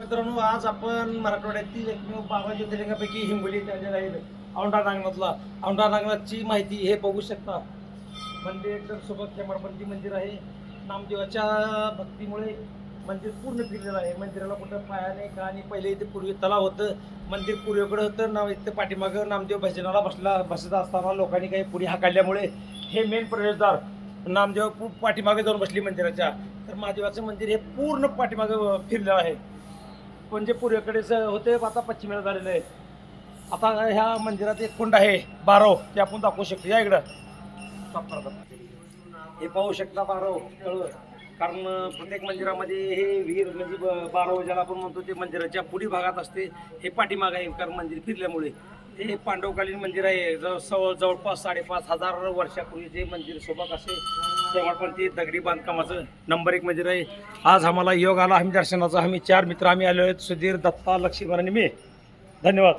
मित्रांनो, आज आपण मराठवाड्यातील एकमेव 12 ज्योतिर्लिंगापैकी हिंगोली आलेला आहे. औंढा नागनाथला. औंढा नागनाथची माहिती हे बघू शकता. मंदिर एकदम सोबत हेमाडपंथी मंदिर आहे. नामदेवाच्या भक्तीमुळे मंदिर पूर्ण फिरलेलं आहे. मंदिराला कुठं पायाने का आणि पहिले इथे पूर्वी तलाव होतं. मंदिर पूर्वेकडे होतं. इथे पाठीमागं नामदेव भजनाला बसत असताना लोकांनी काही पुढे हाकाळल्यामुळे हे मेन प्रवेशद्वार नामदेव पाठीमागे जाऊन बसली मंदिराच्या. तर महादेवाचं मंदिर हे पूर्ण पाठीमागं फिरलेलं आहे. म्हणजे पूर्वेकडेच होते, आता पश्चिमेला झालेलं आहे. आता ह्या मंदिरात एक कुंड आहे बारव, ते आपण दाखवू शकतो. या इकडं हे पाहू शकता बारव तळ. कारण प्रत्येक मंदिरामध्ये हे विहीर म्हणजे बारव ज्याला आपण म्हणतो ते मंदिराच्या पुढील भागात असते. हे पाठीमाग आहे कारण मंदिर फिरल्यामुळे. हे पांडवकालीन मंदिर आहे. जवळपास 5,500 वर्षापूर्वीचे मंदिर सोबत असे तेव्हा ते दगडी बांधकामाचं नंबर 1 मंदिर आहे. आज आम्हाला योग आला. आम्ही दर्शनाचा 4 मित्र आम्ही आलो आहेत. सुधीर, दत्ता, लक्ष्मण आणि मी. धन्यवाद.